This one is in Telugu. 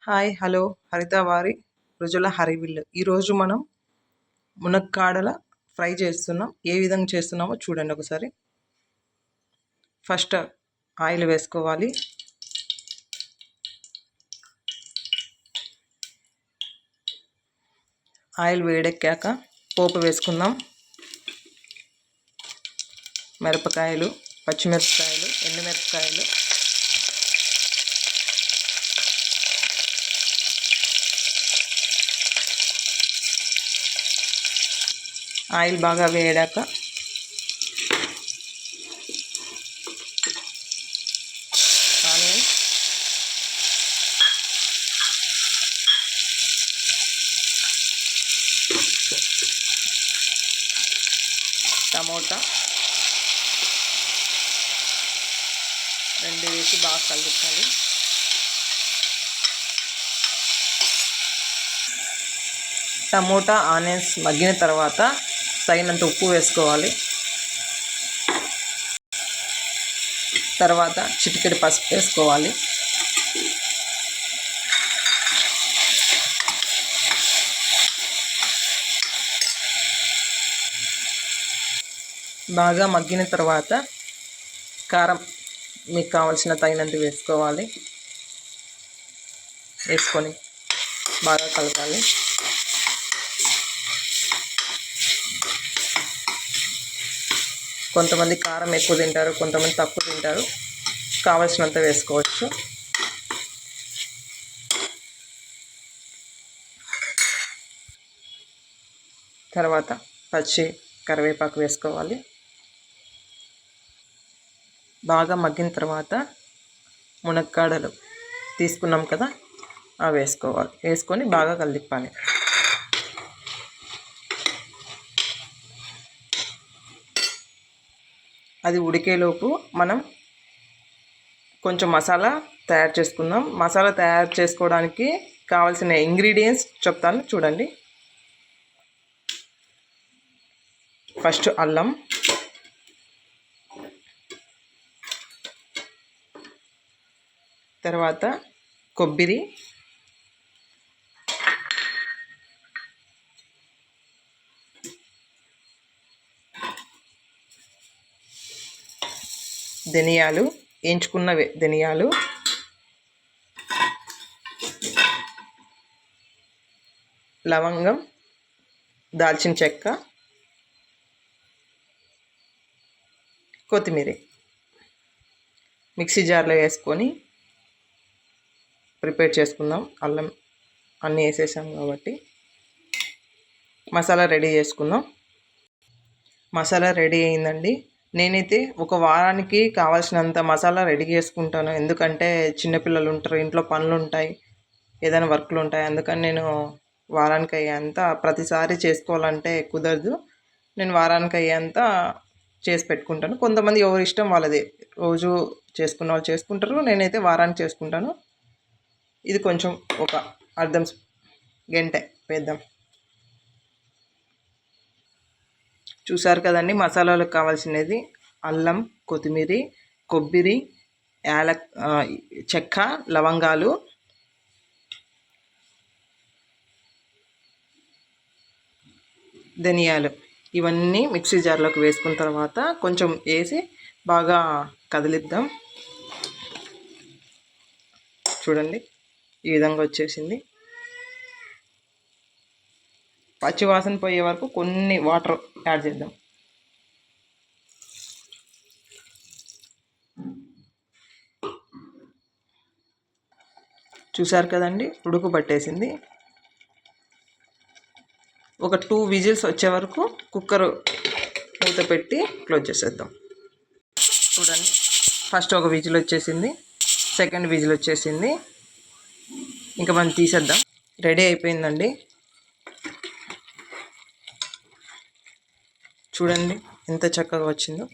హాయ్ హలో హరిత వారి రుజుల హరివిల్లు. ఈరోజు మనం మునక్కాడల ఫ్రై చేస్తున్నాం. ఏ విధంగా చేస్తున్నామో చూడండి ఒకసారి. ఫస్ట్ ఆయిల్ వేసుకోవాలి. ఆయిల్ వేడెక్కాక పోపు వేసుకుందాం. మిరపకాయలు, పచ్చిమిరపకాయలు, ఎండుమిరపకాయలు, ఆయిల్ బాగా వేడాక ఆనియన్స్, టమోటా రెండు వేసి బాగా కలుపుకోవాలి. టమోటా ఆనియన్స్ మగ్గిన తర్వాత తగినంత ఉప్పు వేసుకోవాలి. తర్వాత చిటికెడు పసుపు వేసుకోవాలి. బాగా మగ్గిన తర్వాత కారం మీకు కావాల్సిన తగినంత వేసుకోవాలి. వేసుకొని బాగా కలపాలి. కొంతమంది కారం ఎక్కువ తింటారు, కొంతమంది తక్కువ తింటారు. కావలసినంత వేసుకోవచ్చు. తర్వాత పచ్చి కరివేపాకు వేసుకోవాలి. బాగా మగ్గిన తర్వాత మునక్కాడలు తీసుకున్నాం కదా, అవి వేసుకోవాలి. వేసుకొని బాగా కలుపుకోవాలి. అది ఉడికేలోపు మనం కొంచెం మసాలా తయారు చేసుకుందాం. మసాలా తయారు చేసుకోవడానికి కావాల్సిన ఇంగ్రీడియంట్స్ చెప్తాను చూడండి. ఫస్ట్ అల్లం, తర్వాత కొబ్బరి, ధనియాలు, వేయించుకున్న ధనియాలు, లవంగం, దాల్చిన చెక్క, కొత్తిమీర మిక్సీ జార్లో వేసుకొని ప్రిపేర్ చేసుకుందాం. అల్లం అన్నీ వేసేసాం కాబట్టి మసాలా రెడీ చేసుకుందాం. మసాలా రెడీ అయిందండి. నేనైతే ఒక వారానికి కావాల్సినంత మసాలా రెడీ చేసుకుంటాను. ఎందుకంటే చిన్నపిల్లలు ఉంటారు, ఇంట్లో పనులు ఉంటాయి, ఏదైనా వర్క్లు ఉంటాయి. అందుకని నేను వారానికి అయ్యేంత ప్రతిసారి చేసుకోవాలంటే కుదరదు. నేను వారానికి అయ్యేంత చేసి పెట్టుకుంటాను. కొంతమంది ఎవరి ఇష్టం వాళ్ళది. రోజు చేసుకున్న వాళ్ళు చేసుకుంటారు. నేనైతే వారానికి చేసుకుంటాను. ఇది కొంచెం ఒక అర్ధం గంట వేద్దాం. చూసారు కదండి, మసాలాలకు కావాల్సినది అల్లం, కొత్తిమీర, కొబ్బరి, చెక్క, లవంగాలు, ధనియాలు. ఇవన్నీ మిక్సీ జార్లోకి వేసుకున్న తర్వాత కొంచెం వేసి బాగా కదిలిద్దాం. చూడండి, ఈ విధంగా వచ్చేసింది. పచ్చివాసన పోయే వరకు కొన్ని వాటర్ యాడ్ చేద్దాం. చూసారు కదండి, ఉడుకు పట్టేసింది. ఒక 2 విజిల్స్ వచ్చే వరకు కుక్కర్ మూత పెట్టి క్లోజ్ చేసేద్దాం. చూడండి, ఫస్ట్ ఒక విజిల్ వచ్చేసింది, సెకండ్ విజిల్ వచ్చేసింది. ఇంకా మనం తీసేద్దాం. రెడీ అయిపోయిందండి. చూడండి ఎంత చక్కగా వచ్చిందో.